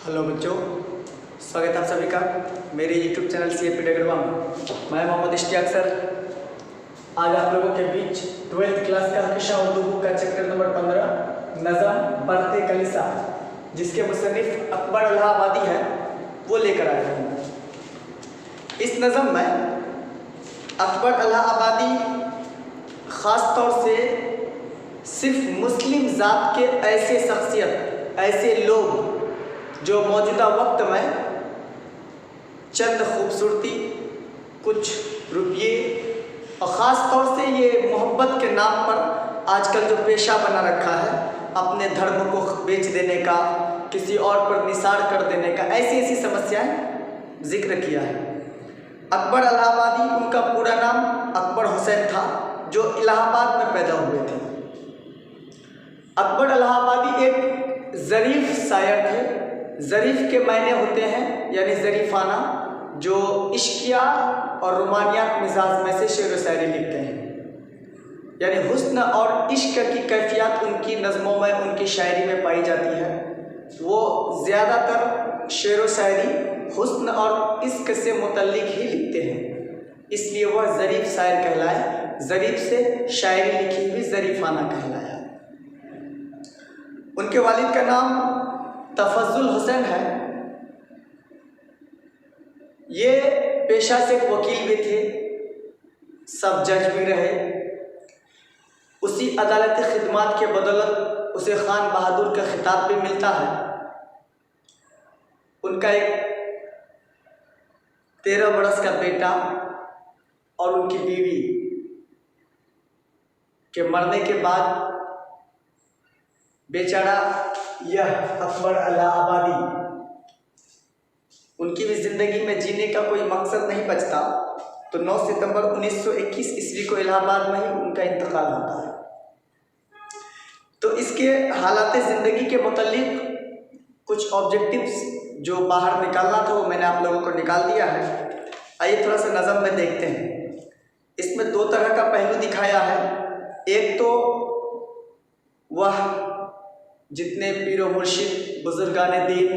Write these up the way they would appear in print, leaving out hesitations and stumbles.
Hello बच्चों, स्वागत है आप सभी का मेरे YouTube चैनल CAP डगरवा में। मैं मोहम्मद इश्तियाक सर आज आप लोगों के बीच 12th क्लास का विषय उर्दू बुक का चैप्टर नंबर 15 नज़म बरते कलिसा, जिसके मुसन्निफ अकबर इलाहाबादी है, वो लेकर आया हूँ। इस नज़म में अकबर इलाहाबादी ख़ास तौर से सिर्फ मुस्लिम ज़ात के ऐसे शख्सियत, ऐसे लोग जो मौजूदा वक्त में चंद खूबसूरती, कुछ रुपये और ख़ास तौर से ये मोहब्बत के नाम पर आजकल जो पेशा बना रखा है, अपने धर्म को बेच देने का, किसी और पर निसार कर देने का, ऐसी ऐसी समस्याएं जिक्र किया है। अकबर इलाहाबादी, उनका पूरा नाम अकबर हुसैन था, जो इलाहाबाद में पैदा हुए थे। अकबर इलाहाबादी एक ज़रीफ़ शायर थे। ज़रीफ़ के मायने होते हैं यानी ज़रीफ़ाना, जो इश्किया और रोमानियात मिजाज में से शेर व शायरी लिखते हैं, यानी हुस्न और इश्क की कैफियत उनकी नज़मों में, उनकी शायरी में पाई जाती है। वो ज़्यादातर शेर व शायरी हुस्न और इश्क से मुतल्लिक ही लिखते हैं, इसलिए वह ज़रीफ़ शायर कहलाए। ज़रीफ़ से शायरी लिखी हुई ज़रीफ़ाना कहलाया। उनके वालिद का नाम तफज़्ज़ुल हुसैन है। ये पेशा से वकील भी थे, सब जज भी रहे। उसी अदालती खिदमात के बदौलत उसे खान बहादुर का खिताब भी मिलता है। उनका एक 13 बरस का बेटा और उनकी बीवी के मरने के बाद बेचारा यह अकबर इलाहाबादी, उनकी भी ज़िंदगी में जीने का कोई मकसद नहीं बचता, तो 9 सितंबर 1921 ईस्वी को इलाहाबाद में ही उनका इंतकाल होता है। तो इसके हालात ज़िंदगी के मुतालिक कुछ ऑब्जेक्टिव्स जो बाहर निकालना था वो मैंने आप लोगों को निकाल दिया है। आइए थोड़ा सा नज़म में देखते हैं। इसमें दो तरह का पहलू दिखाया है। एक तो वह जितने पीर व मुर्शिद, बुजुर्गान दीन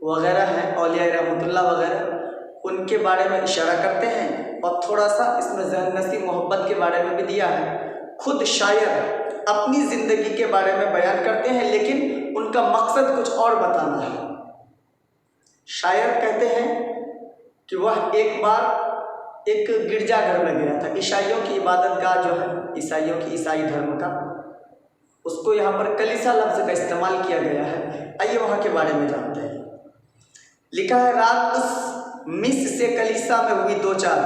वगैरह हैं, औलिया रहमतुल्लाह वगैरह, उनके बारे में इशारा करते हैं, और थोड़ा सा इसमें ज़हननसी मोहब्बत के बारे में भी दिया है। खुद शायर अपनी ज़िंदगी के बारे में बयान करते हैं, लेकिन उनका मकसद कुछ और बताना है। शायर कहते हैं कि वह एक बार एक गिरजाघर में गया था। ईसाइयों की इबादत गाह जो है, ईसाइयों की, ईसाई धर्म का, उसको यहाँ पर कलीसा लफ्ज़ का इस्तेमाल किया गया है। आइए वहाँ के बारे में जानते हैं। लिखा है, रात उस मिस से कलीसा में हुई दो चार,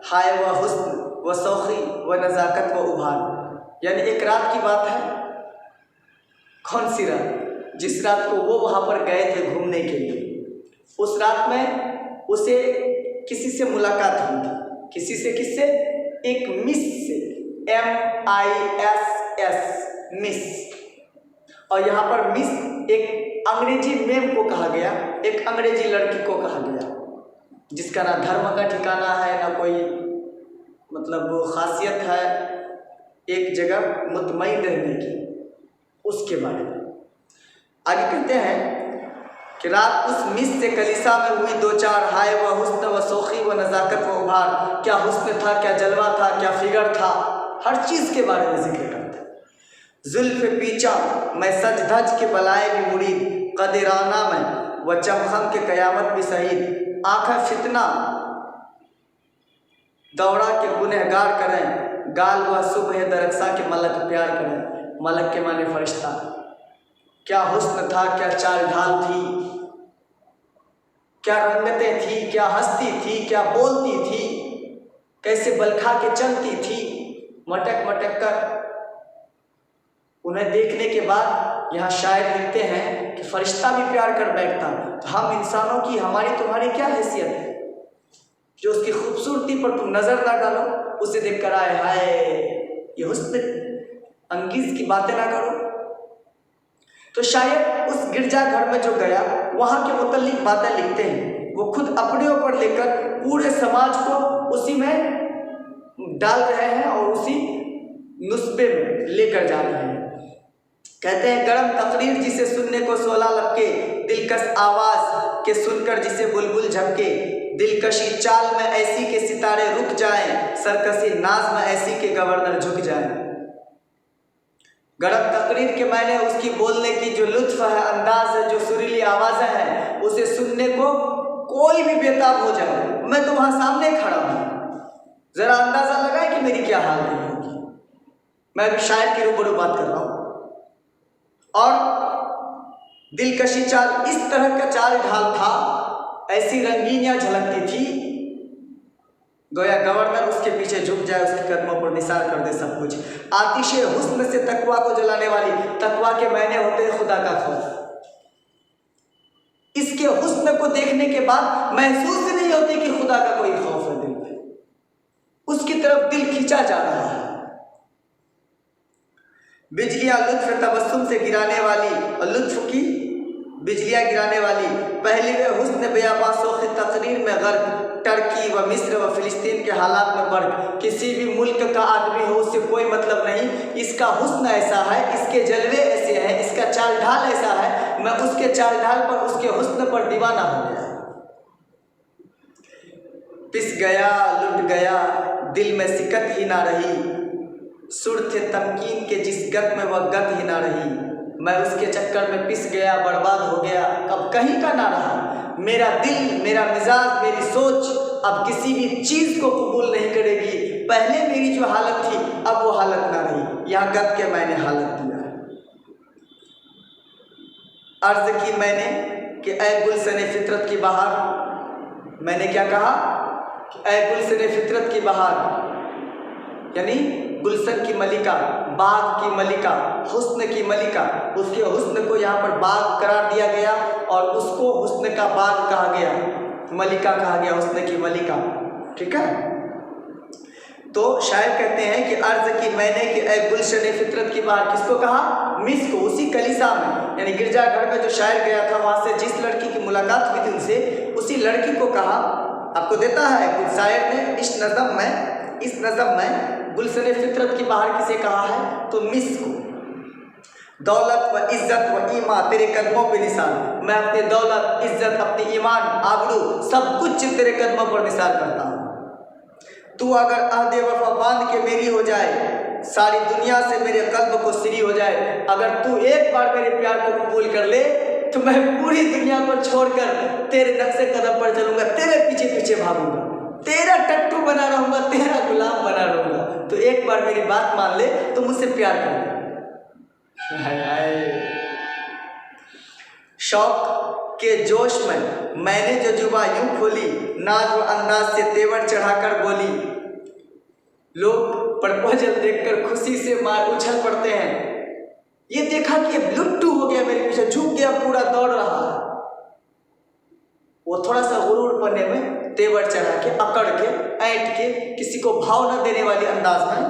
हाय व हुस्न व सौखी व नज़ाकत व उभार। यानी एक रात की बात है। कौन सी रात? जिस रात को वो वहाँ पर गए थे घूमने के लिए। उस रात में उसे किसी से मुलाकात हुई थी। किसी से? किससे? एक मिस से, MISS, मिस। और यहाँ पर मिस एक अंग्रेजी मेम को कहा गया, एक अंग्रेजी लड़की को कहा गया, जिसका ना धर्म का ठिकाना है, ना कोई मतलब खासियत है, एक जगह मुतमईन रहने की, उसके बारे में आगे कहते हैं कि रात उस मिस से कलीसा में हुई दो चार, हाय व हुस्न व सौखी व नज़ाकत व उभार। क्या हुस्न था, क्या जलवा था, क्या फिगर था, हर चीज़ के बारे में जिक्र करते हैं। जुल्फ़ पीछा मैं सज धज के बलाए भी मुरीद, कदराना में व चमखम के क़यामत भी शहीद। आँखें फितना दौड़ा के गुनहगार करें, गाल व सुबह दरख्सा के मलक प्यार करें। मलक के माने फरिश्ता। क्या हुस्न था, क्या चाल ढाल थी, क्या रंगतें थी, क्या हंसती थी, क्या बोलती थी, कैसे बलखा के चलती थी, मटक मटक कर। उन्हें देखने के बाद यहाँ शायर लिखते हैं कि फरिश्ता भी प्यार कर बैठता। तो हम इंसानों की, हमारी तुम्हारी क्या हैसियत है जो उसकी खूबसूरती पर तुम नज़र ना डालो, उसे देखकर आए हाय ये हुस्न अंगीज़ की बातें ना करो। तो शायर उस गिरजाघर में जो गया, वहाँ के मुतल्लिक बातें लिखते हैं। वो खुद अपने ऊपर लेकर पूरे समाज को उसी में डाल रहे हैं और उसी नुस्बे में लेकर जा रहे हैं। कहते हैं गरम तकरीर जिसे सुनने को 16 लपके, दिलकश आवाज के सुनकर जिसे बुलबुल झपके, दिलकशी चाल में ऐसी के सितारे रुक जाएं, सरकसी नाज में ऐसी के गवर्नर झुक जाएं। गरम तकरीर के मायने उसकी बोलने की जो लुत्फ है, अंदाज है, जो सुरीली आवाज़ें हैं, उसे सुनने को कोई भी बेताब हो जाए। मैं तो वहाँ सामने खड़ा हूँ, ज़रा अंदाज़ा लगाए कि मेरी क्या हाल नहीं होगी। मैं अभी शायर के रूबरू बात कर रहा हूँ। और दिलकशी चाल, इस तरह का चाल ढाल था, ऐसी रंगीनियाँ झलकती थी, गोया गवर्नर उसके पीछे झुक जाए, उसके कदमों पर निसार कर दे सब कुछ। आतिशे हुस्न से तकवा को जलाने वाली, तकवा के मायने होते हैं खुदा का खौफ। इसके हुस्न को देखने के बाद महसूस ही नहीं होती कि खुदा का कोई खौफ है दिल में, उसकी तरफ दिल खींचा जा रहा है। बिजलियां लुत्फ तबस्सुम से गिराने वाली, और लुत्फ की बिजलियां गिराने वाली, पहली वे हुस्न बेयाबासों की तकरीर में गर्क, टर्की व मिस्र व फिलिस्तीन के हालात में बर्क। किसी भी मुल्क का आदमी हो उससे कोई मतलब नहीं, इसका हुस्न ऐसा है, इसके जलवे ऐसे हैं, इसका चाल ढाल ऐसा है, मैं उसके चाल ढाल पर, उसके हुस्न पर दीवाना हो गया। पिस गया लुट गया दिल में सिकत ही ना रही, सुर थे तमकीन के जिस गत में वह गत ही ना रही। मैं उसके चक्कर में पिस गया, बर्बाद हो गया, अब कहीं का ना रहा। मेरा दिल, मेरा मिजाज, मेरी सोच अब किसी भी चीज़ को कबूल नहीं करेगी। पहले मेरी जो हालत थी अब वो हालत ना रही। यहाँ गत के मैंने हालत दिया। अर्ज की मैंने कि ऐ गुलशन फितरत की बहार, मैंने क्या कहा कि ऐ गुलशन फितरत की बहार, यानी गुलशन की मलिका, बाग की मलिका, हुस्न की मलिका। उसके हुस्न को यहाँ पर बाग करार दिया गया और उसको हुस्न का बाग कहा गया, मलिका कहा गया, हुस्न की मलिका। ठीक है, तो शायर कहते हैं कि अर्ज की मैंने कि ऐ गुलशन फितरत की बहार, किसको कहा? मिस को। उसी कलीसा में, यानी गिरजाघर में जो शायर गया था, वहाँ से जिस लड़की की मुलाकात हुई थी उनसे, उसी लड़की को कहा। आपको देता है कुछ शायर ने इस नज़म में गुलशन फितरत की बहार किसे कहा है? तो मिस को। दौलत व इज्जत व ईमान तेरे कदमों पे निसार, मैं अपनी दौलत, इज्जत, अपनी ईमान, आबरू, सब कुछ तेरे कदमों पर निसार करता हूँ। तू अगर अहद वफा बांध के मेरी हो जाए, सारी दुनिया से मेरे कल्ब को सिरी हो जाए। अगर तू एक बार मेरे प्यार को कबूल कर ले तो मैं पूरी दुनिया को छोड़कर तेरे नक्शे कदम पर चलूंगा, तेरे पीछे पीछे भागूंगा, तेरा टट्टू बना रहूंगा, तेरा गुलाम बना रहूंगा। तो एक बार मेरी बात मान ले तो मुझसे प्यार कर। शौक के जोश में मैंने जो जुबा यूं खोली, नाज व अंदाज से तेवर चढ़ाकर बोली। लोग प्रपोजल देखकर खुशी से मार उछल पड़ते हैं। ये देखा कि अब लुट्टू हो गया, मेरे पीछे झुक गया, पूरा दौड़ रहा है। वो थोड़ा सा गुरूर पने में तेवर चढ़ा के, अकड़ के, ऐंठ के, किसी को भाव न देने वाली अंदाज में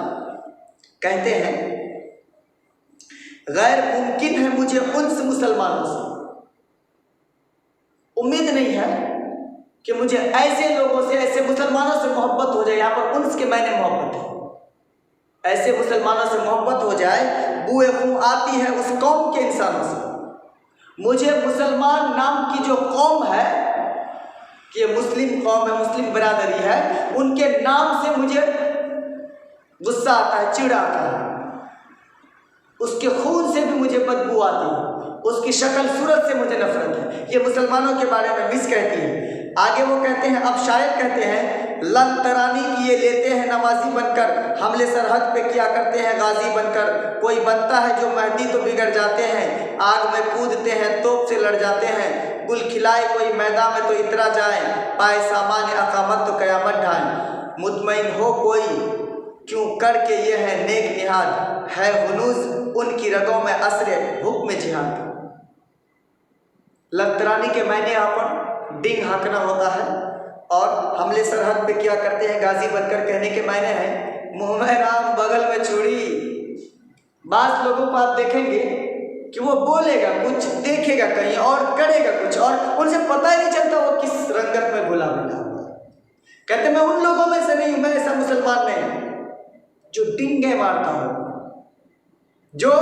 कहते हैं, गैर मुमकिन है मुझे उनसे मुसलमानों से, उम्मीद नहीं है कि मुझे ऐसे लोगों से, ऐसे मुसलमानों से मोहब्बत हो जाए। यहाँ पर उन्स के मायने मोहब्बत है, ऐसे मुसलमानों से मोहब्बत हो जाए, बुए खूं आती है उस कौम के इंसानों से। मुझे मुसलमान नाम की जो कौम है, कि ये मुस्लिम कौम है, मुस्लिम बरादरी है, उनके नाम से मुझे गुस्सा आता है, चिढ़ आता है। उसके खून से भी मुझे बदबू आती है, उसकी शक्ल सूरत से मुझे नफरत है। ये मुसलमानों के बारे में मिस कहती है। आगे वो कहते हैं, अब शायर कहते हैं, लन तरानी किए लेते हैं नमाजी बनकर, हमले सरहद पे किया करते हैं गाजी बनकर। कोई बनता है जो महदी तो बिगड़ जाते हैं, आग में कूदते हैं तोप से लड़ जाते हैं। गुल खिलाए कोई मैदान में तो इतरा जाए, पाए सामान अकामत तो कयामत ढाए। मुतमईन हो कोई क्यों करके ये है नेक निहाद, है हुनूज उनकी रगों में असरे हुक्म जिहाद। लंतरानी के मायने यहाँ पर डिंग हाँकना होता है, और हमले सरहद पे क्या करते हैं गाजी बनकर कहने के मायने हैं मुँह में राम बगल में छुरी। बात लोगों को आप देखेंगे कि वो बोलेगा कुछ, देखेगा कहीं और करेगा कुछ, और उनसे पता ही नहीं चलता वो किस रंगत में घुला मिला हुआ है। कहते मैं उन लोगों में से नहीं हूँ, मैं ऐसा मुसलमान नहीं जो डिंगे मारता हूँ, जो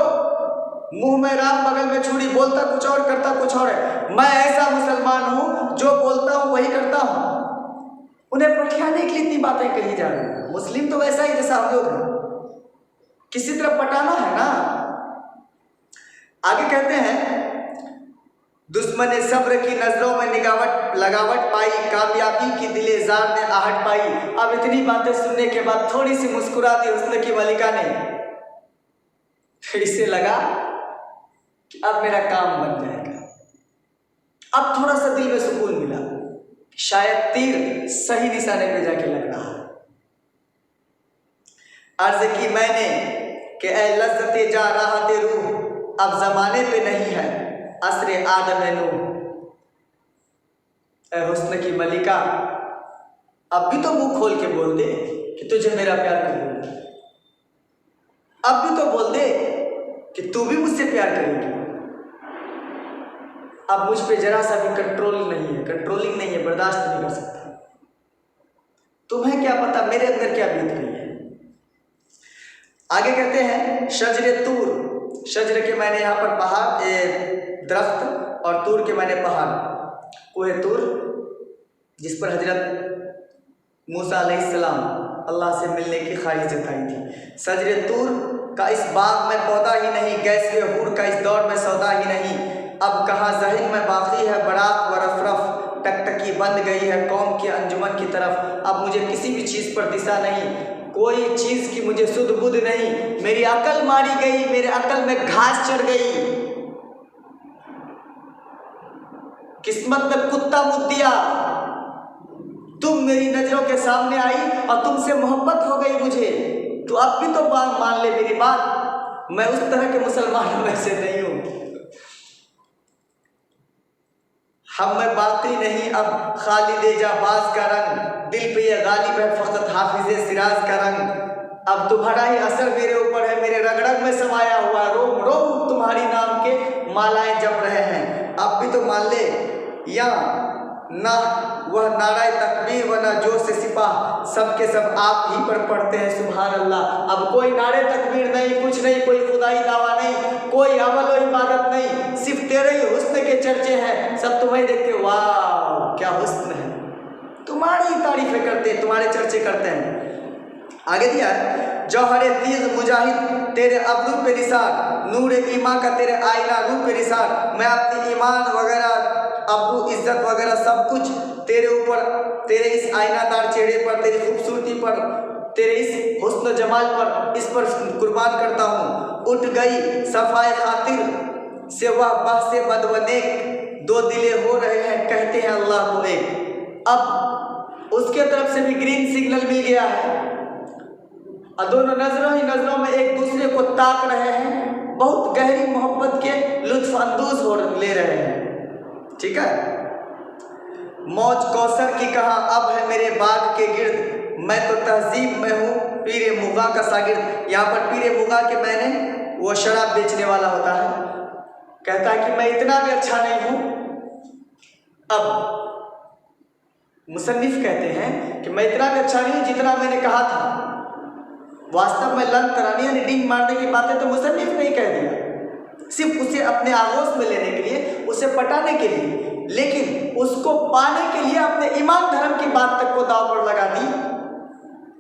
मुंह में राम बगल में छुरी, बोलता कुछ और करता कुछ और है। मैं ऐसा मुसलमान हूं जो बोलता हूं वही करता हूं। उन्हें पटाने के लिए इतनी बातें कही जा रही है। मुस्लिम तो वैसा ही जैसा हम लोग हैं, किसी तरह पटाना है ना। आगे कहते हैं, दुश्मन सब्र की नजरों में निगावट लगावट पाई, कामयाबी की दिले जार ने आहट पाई। अब इतनी बातें सुनने के बाद थोड़ी सी मुस्कुरा दी हुस्न की मलिका ने। फिर इसे लगा कि अब मेरा काम बन जाएगा। अब थोड़ा सा दिल में सुकून मिला, शायद तीर सही निशाने पे जाके लग रहा है। अर्ज की मैंने कि ऐ लज्जते जा रहा ते रूह, अब जमाने पे नहीं है असरे आदम नूह। ऐ हुस्न की मलिका, अब भी तो मुंह खोल के बोल दे कि तुझे मेरा प्यार कबूल है। अब भी तो बोल दे कि तू भी मुझसे प्यार करेगी। अब मुझ पे जरा सा भी कंट्रोलिंग नहीं है, बर्दाश्त नहीं कर सकता। तुम्हें क्या पता मेरे अंदर क्या बीत रही है। आगे कहते हैं, शजरे तूर, शजर के मैंने यहाँ पर पहाड़ दरख्त और तूर के मैंने पहाड़। कोहे तूर जिस पर हजरत मूसा अलैहिस्सलाम अल्लाह से मिलने की ख्वाहिश जताई थी। शजरे तूर का इस बाग में पौधा ही नहीं, गैस व हूर का इस दौर में सौदा ही नहीं। अब कहाँ ज़हन में बाकी है बरात व रफ, टकटकी बंद गई है कौम की अंजुमन की तरफ। अब मुझे किसी भी चीज़ पर दिशा नहीं, कोई चीज़ की मुझे सुध बुध नहीं। मेरी अकल मारी गई, मेरे अकल में घास चढ़ गई, किस्मत में कुत्ता मुत दिया। तुम मेरी नजरों के सामने आई और तुमसे मोहब्बत हो गई मुझे। तो अब भी तो मान ले मेरी बात, मैं उस तरह के मुसलमानों में से नहीं हूं। हम में बाकी नहीं अब खालिद जाबाज का रंग, दिल पे ये गालिब है फकत हाफिज सिराज का रंग। अब तुम्हारा ही असर मेरे ऊपर है, मेरे रग रग में समाया हुआ, रोम रोम तुम्हारी नाम के मालाएं जप रहे हैं। अब भी तो मान ले, या ना वह नाराए तकबीर व ना जोश से सिपाह, सब के सब आप ही पर पढ़ते हैं सुभान अल्लाह। अब कोई नारे तकबीर नहीं, कुछ नहीं, कोई खुदाई दावा नहीं, कोई अमल व इबादत नहीं, सिर्फ तेरे ही हुस्न के चर्चे हैं। सब तुम्हें देखते, वाह क्या हुस्न है, तुम्हारी ही तारीफें करते हैं, तुम्हारे चर्चे करते हैं। आगे दिया है, जौहरे तीज मुजाहिद तेरे अब्रू पे निसार, नूर ईमान का तेरे आईना रूप पे निसार। मैं अपनी ईमान वगैरह अब्रू इज्जत वगैरह सब कुछ तेरे ऊपर, तेरे इस आईनादार चेहरे पर, तेरी खूबसूरती पर, तेरे इस हुस्न जमाल पर, इस पर कुर्बान करता हूँ। उठ गई सफाए खातिर से वह बहसे बदवनेक, दो दिले हो रहे हैं कहते हैं अल्लाह को एक। अब उसके तरफ से भी ग्रीन सिग्नल मिल गया है और दोनों नजरों ही नजरों में एक दूसरे को ताक रहे हैं, बहुत गहरी मोहब्बत के लुत्फ अंदोज हो ले रहे हैं। ठीक है, मौज कौसर की कहा अब है मेरे बाग के गिर्द, मैं तो तहजीब में हूँ पीरे मुगा का शागिर्द। यहाँ पर पीरे मुगा के मैंने वो शराब बेचने वाला होता है, कहता है कि मैं इतना भी अच्छा नहीं हूँ। अब मुसन्निफ कहते हैं कि मैं इतना भी अच्छा नहीं हूँ जितना मैंने कहा था। वास्तव में लन तरानी यानी डिंग मारने की बातें तो मुसन्निफ नहीं कह दिया, सिर्फ उसे अपने आगोश में लेने के लिए, उसे पटाने के लिए, लेकिन उसको पाने के लिए अपने ईमान धर्म की बात तक को दांव पर लगा दी,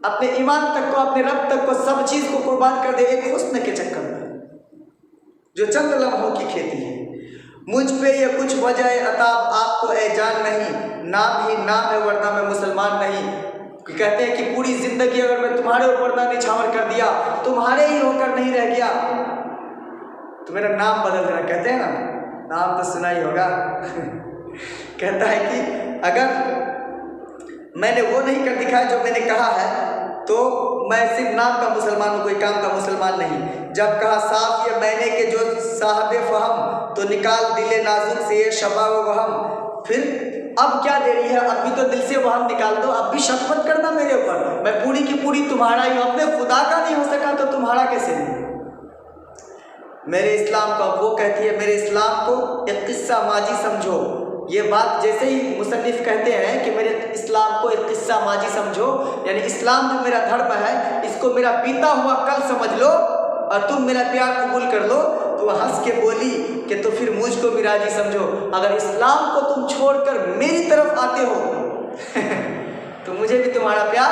अपने ईमान तक को, अपने रब तक को, सब चीज को कुर्बान कर दे एक हुस्न के चक्कर में जो चंद लम्हों की खेती है। मुझ पे ये कुछ वजह अताब आपको ए जान नहीं, नाम ही नाम है वरना मैं मुसलमान नहीं। कहते हैं कि पूरी जिंदगी अगर मैं तुम्हारे ऊपर ना निछावर कर दिया, तुम्हारे ही होकर नहीं रह गया, तो मेरा नाम बदल देना। कहते हैं ना, नाम तो सुना ही होगा कहता है कि अगर मैंने वो नहीं कर दिखाया जो मैंने कहा है, तो मैं सिर्फ नाम का मुसलमान हूँ, कोई काम का मुसलमान नहीं। जब कहा साफ ये मैंने के जो साहबे फहम, तो निकाल दिले नाजुक से ये शबाब वहम। फिर अब क्या देरी है, अभी तो दिल से वहम निकाल दो, अब भी शक मत करना मेरे ऊपर, मैं पूरी की पूरी तुम्हारा ही हूँ। अपने खुदा का नहीं हो सका तो तुम्हारा कैसे नहीं। मेरे इस्लाम को, वो कहती है मेरे इस्लाम को एक किस्सा माजी समझो। ये बात जैसे ही मुसन्निफ कहते हैं कि मेरे इस्लाम को एक किस्सा माजी समझो, यानी इस्लाम जो मेरा धर्म है इसको मेरा बीता हुआ कल समझ लो और तुम मेरा प्यार कबूल कर लो, तो हंस के बोली कि तो फिर मुझको भी राजी समझो, अगर इस्लाम को तुम छोड़कर मेरी तरफ आते हो तो मुझे भी तुम्हारा प्यार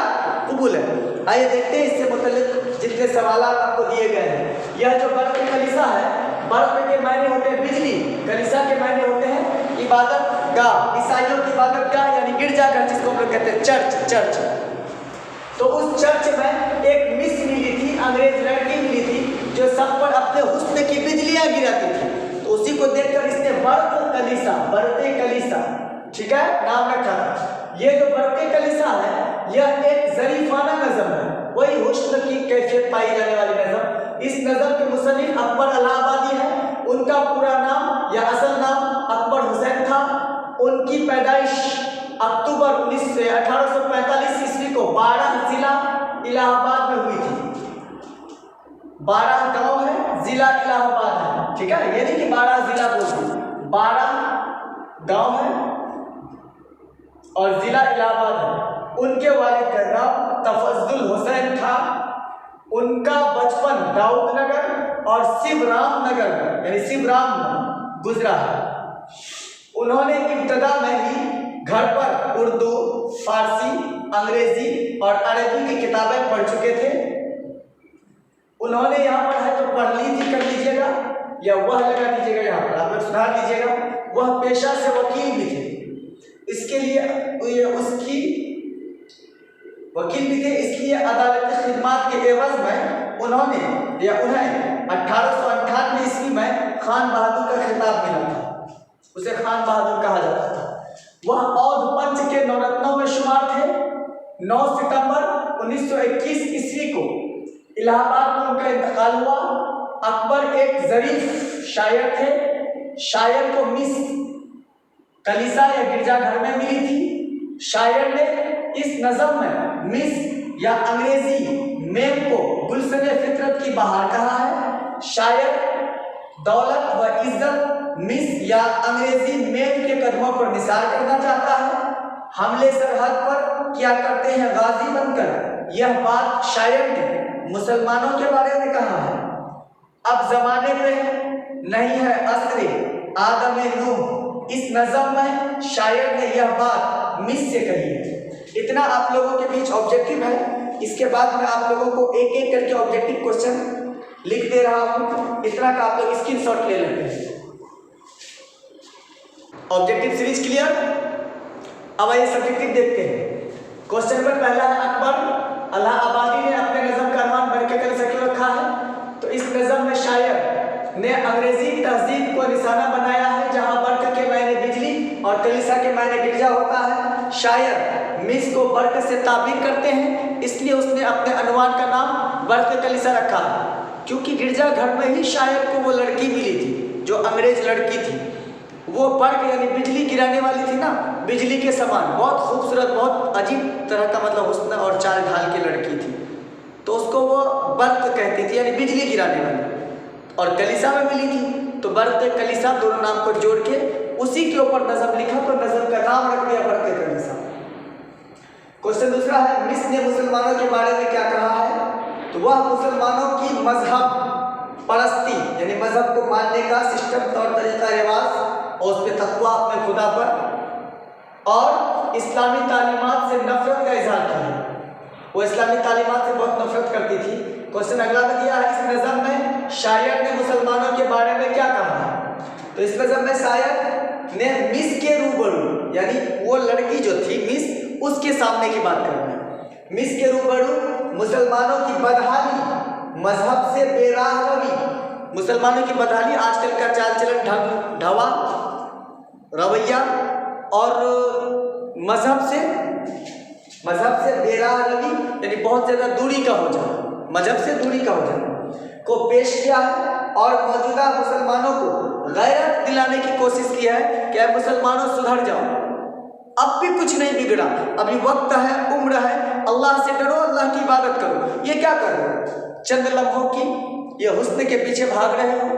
कबूल है। आइए देखते हैं इससे मुतल्लिक जितने सवाल आपको दिए गए हैं। यह जो बर्फ कलीसा है, बर्फ के मायने होते हैं बिजली, कलीसा के मायने होते हैं इबादत गाह, ईसाइयों की इबादत गाह यानी गिरजाघर, जिसको हम लोग कहते हैं चर्च। तो उस चर्च में एक मिस मिली थी, अंग्रेज लड़की मिली थी, जो सब पर अपने हुस्न की बिजलियां गिराती थी। तो उसी को देखकर इसने बर्ते कलीसा, ठीक है, नाम रखा था। ये जो बर्ते कलीसा है, यह एक जरीफाना नज़म है, वही हुस्न की कैफियत पाई जाने वाली नज़म। इस नज़म के मुसन्निफ अकबर इलाहाबादी है। उनका पूरा नाम या असल नाम अकबर हुसैन था। उनकी पैदाइश अक्टूबर 1845 ईस्वी को 12 जिला इलाहाबाद में हुई थी। 12 गांव है, जिला इलाहाबाद है, ठीक है, ये नहीं कि 12 जिला बोलते, 12 गांव है और जिला इलाहाबाद है। उनके वालिद का नाम तफज्जुल हुसैन था। उनका बचपन दाऊदनगर और शिवराम नगर यानी शिवराम गुजरा है। उन्होंने इब्तदा में ही घर पर उर्दू, फारसी, अंग्रेजी और अरबी की किताबें पढ़ चुके थे। उन्होंने यहाँ पर है तो पढ़ लीजिए, कर लीजिएगा या वह लगा दीजिएगा, यहाँ पर आप सुधार दीजिएगा। वह पेशा से वकील भी थे, इसके लिए उसकी वकील भी थे, इसलिए अदालती खिदमत के एवज में उन्हें 1898 ईस्वी में खान बहादुर का खिताब मिला था। उसे खान बहादुर कहा जाता था। वह औध पंच के नवरत्नों में शुमार थे। 9 सितंबर 1921 ईस्वी को इलाहाबाद में उनका इंतकाल हुआ। अकबर एक ज़रीफ शायर थे। शायर को मिस कलीसा या गिरजाघर में मिली थी। शायर ने इस नज़म में मिस या अंग्रेजी मेम को गुलशने फितरत की बहार कहा है। शायर दौलत व इज्जत मिस या अंग्रेजी मेम के कदमों पर निसार करना चाहता है। हमले सरहद पर क्या करते हैं गाजी बनकर, यह बात शायर ने मुसलमानों के बारे में कहा है। अब जमाने में नहीं है असरे आदम नूह, इस नज़म में शायर ने यह बात मिस से कही है। इतना आप लोगों के बीच ऑब्जेक्टिव है। इसके बाद मैं आप लोगों को एक एक करके ऑब्जेक्टिव क्वेश्चन लिख दे रहा हूँ। इतना का आप लोग स्क्रीनशॉट ले लेंगे। Objective series clear. अब आइए सब्जेक्टिव देखते हैं। क्वेश्चन नंबर पहला है, अकबर इलाहाबादी ने अपने नज़म का नाम बरके कलीसा क्यों रखा है? तो इस नज़म में शायर ने अंग्रेजी तहजीब को निशाना बनाया है, जहां बर्क के मायने बिजली और कलीसा के मायने गिरजा होता है। शायर मिस को बर्क से ताबीर करते हैं, इसलिए उसने अपने अनवान का नाम बर्क कलीसा रखा है, क्योंकि गिरजा घर में ही शायर को वो लड़की मिली थी जो अंग्रेज लड़की थी। वो बर्क यानी बिजली गिराने वाली थी ना, बिजली के समान, बहुत खूबसूरत, बहुत अजीब तरह का मतलब हुस्न और चाल ढाल की लड़की थी, तो उसको वो बर्क कहती थी यानी बिजली गिराने वाली। और कलीसा में मिली थी तो बर्क कलीसा दोनों नाम को जोड़ के उसी के ऊपर नज़म लिखा, तो नज़म का नाम रख दिया बर्क कलीसा। क्वेश्चन दूसरा है, मिस ने मुसलमानों के बारे में क्या कहा है? तो वह मुसलमानों की मजहब परस्ती यानी मजहब को मानने का सिस्टम, तौर तरीका, रिवाज और उस पर तकवा अपने खुदा पर और इस्लामी तालीमात से नफरत का इजहार किया। वो इस्लामी तालीमात से बहुत नफरत करती थी। क्वेश्चन अगला में दिया है, इस नज़म में शायर ने मुसलमानों के बारे में क्या कहा है? तो इस नज़म में शायर ने मिस के रूबरू यानी वो लड़की जो थी मिस, उसके सामने की बात करना है। मिस के रूबरू मुसलमानों की बदहाली, मजहब से बेराह रवि, मुसलमानों की बदहाली, आजकल का चाल चलन, ढंग ढवा, रवैया और मजहब से बेराह रवि यानी बहुत ज़्यादा दूरी का हो जाना, मजहब से दूरी का हो जाना को पेश किया है और मौजूदा मुसलमानों को गैरत दिलाने की कोशिश की है कि मुसलमानों सुधर जाओ, अब भी कुछ नहीं बिगड़ा, अभी वक्त है, उम्र है, अल्लाह से डरो, अल्लाह की इबादत करो। ये क्या कर रहे हो? चंद लम्हों की ये हुस्न के पीछे भाग रहे हो,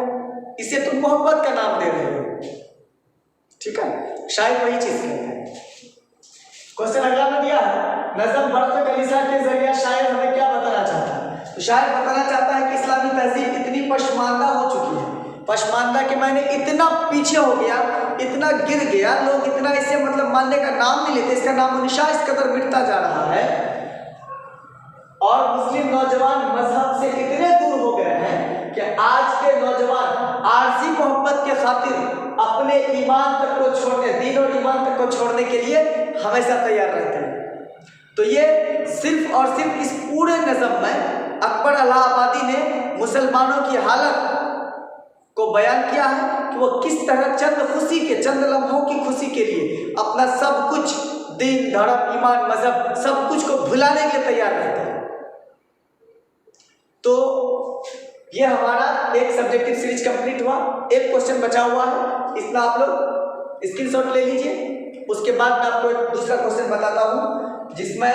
इसे तुम मोहब्बत का नाम दे रहे हो। ठीक है, शायद वही चीज कहते हैं। क्वेश्चन अगला में दिया है, नज़म बर्क कलीसा के जरिए शायर हमें क्या बताना चाहता है? तो शायर बताना चाहता है कि इस्लामी तहजीब इतनी पशमानदा हो चुकी है पशमानदा के मायने इतना पीछे हो गया, इतना गिर गया, लोग इतना इसे मतलब मानने का नाम नहीं लेते, इसका नाम निशा इस कदर मिटता जा रहा है। और मुस्लिम नौजवान मजहब से इतने दूर हो गए हैं कि आज के नौजवान आरजी मोहब्बत के खातिर अपने ईमान तक को छोड़ने, दीन और ईमान तक को छोड़ने के लिए हमेशा तैयार रहते हैं। तो ये सिर्फ और सिर्फ इस पूरे नज़म में अकबर इलाहाबादी ने मुसलमानों की हालत को बयान किया है कि वो किस तरह चंद लम्हों की खुशी के लिए अपना सब कुछ, दीन, धर्म, ईमान, मजहब, सब कुछ को भुलाने के लिए तैयार रहते हैं। तो ये हमारा एक सब्जेक्टिव सीरीज कंप्लीट हुआ। एक क्वेश्चन बचा हुआ है, इसमें आप लोग स्क्रीनशॉट ले लीजिए। उसके बाद मैं आपको एक दूसरा क्वेश्चन बताता हूँ जिसमें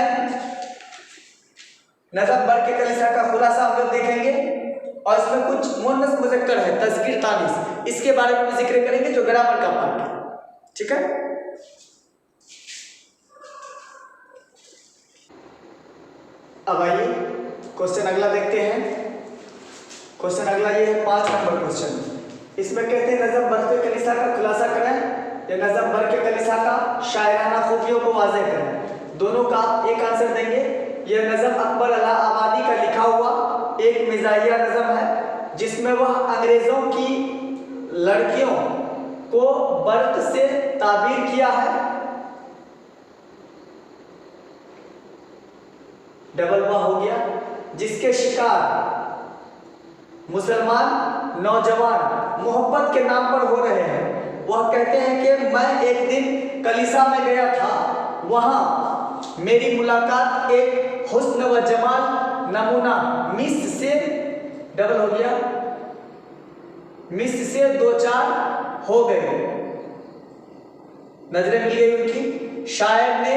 नज़म बर के कलिसा का खुलासा हम लोग देखेंगे और इसमें कुछ मुअन्नस मुज़क्कर है, तज़कीर तानीस, इसके बारे में भी जिक्र करेंगे जो ग्रामर का पार्ट है। ठीक है, अब आइए क्वेश्चन अगला देखते हैं। क्वेश्चन अगला ये है 5 नंबर क्वेश्चन। इसमें कहते हैं नज़म बर के कलिसा का खुलासा करें या नज़म बर के कलिसा का शायराना खूबियों को वाज़ेह करें। दोनों का आप एक आंसर देंगे। यह नज़म अकबर इलाहाबादी का लिखा हुआ एक मिजाहिया नज़म है जिसमें वह अंग्रेज़ों की लड़कियों को बर्त से ताबीर किया है। डबल वाह हो गया, जिसके शिकार मुसलमान नौजवान मोहब्बत के नाम पर हो रहे हैं। वह कहते हैं कि मैं एक दिन कलीसा में गया था, वहाँ मेरी मुलाकात एक हुस्न व जमाल नमूना मिस से, डबल हो गया, मिस से 2-4 हो गए, नजरें मिल गई उनकी। शायर ने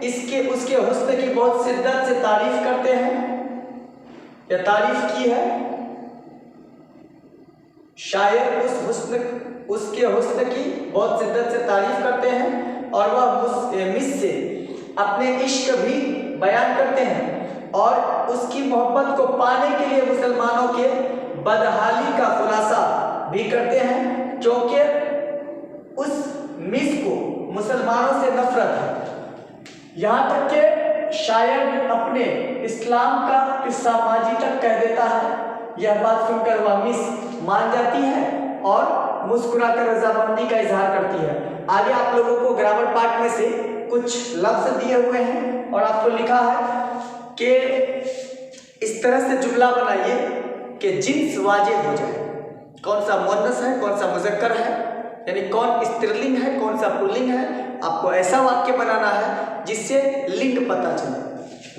इसके उसके हुस्न की बहुत शिद्दत से तारीफ करते हैं या तारीफ की है। शायर उसके हुस्न की बहुत शिद्दत से तारीफ करते हैं और वह मिस से अपने इश्क भी बयान करते हैं और उसकी मोहब्बत को पाने के लिए मुसलमानों के बदहाली का खुलासा भी करते हैं, क्योंकि उस मिस को मुसलमानों से नफरत है। यहाँ तक कि शायर अपने इस्लाम का किस्सा माजी तक कह देता है। यह बात सुनकर वह मिस मान जाती है और मुस्कुराकर रजामंदी का इजहार करती है। आगे आप लोगों को ग्रामर पार्ट में से कुछ लफ्ज दिए हुए हैं और आपको लिखा है कि इस तरह से जुमला बनाइए कि जिन्स वाजिब हो जाए। कौन सा मुअन्नस है, कौन सा मुज़क्कर है, यानी कौन स्त्रीलिंग है, कौन सा पुल्लिंग है। आपको ऐसा वाक्य बनाना है जिससे लिंग पता चले।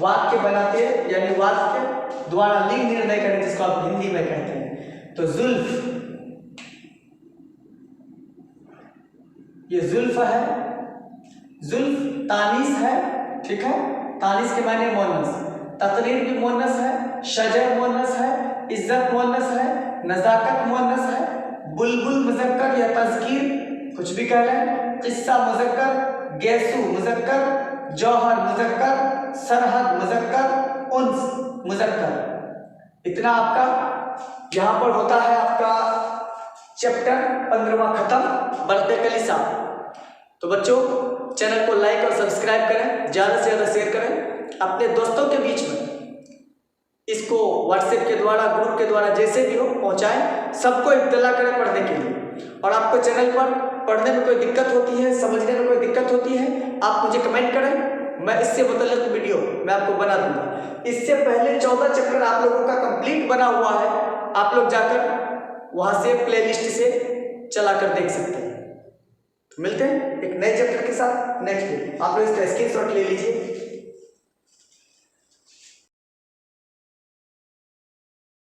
वाक्य बनाते यानी वाक्य द्वारा लिंग निर्णय करें, जिसको आप हिंदी में कहते हैं। तो जुल्फ, ये जुल्फ है, जुल्फ तानीस है, ठीक है, तानीस के माने मुअन्नस। तकरीर भी मुअन्नस है, शजर मुअन्नस है, इज्जत मुअन्नस है, नज़ाकत मुअन्नस है, बुलबुल मुज़क्कर या तज़कीर कुछ भी कह लें, किस्सा मुज़क्कर, गैसू मुज़क्कर, जौहर मुज़क्कर, सरहद मुज़क्कर, उन्स मुज़क्कर। इतना आपका यहाँ पर होता है आपका चैप्टर 15वां खत्म, बर्क़े कलिसा। तो बच्चों चैनल को लाइक और सब्सक्राइब करें, ज़्यादा से ज़्यादा शेयर करें अपने दोस्तों के बीच में। इसको व्हाट्सएप के द्वारा, ग्रुप के द्वारा, जैसे भी हो पहुँचाएं, सबको इब्तिला करें पढ़ने के लिए। और आपको चैनल पर पढ़ने में कोई दिक्कत होती है, समझने में कोई दिक्कत होती है, आप मुझे कमेंट करें, मैं इससे मुतल्लिक़ वीडियो मैं आपको बना दूंगा। इससे पहले 14 चैप्टर आप लोगों का कंप्लीट बना हुआ है, आप लोग जाकर वहाँ से प्लेलिस्ट से चला कर देख सकते हैं। तो मिलते हैं एक नए चैप्टर के साथ नेक्स्ट डे। आप लोग इसका स्क्रीनशॉट ले लीजिए।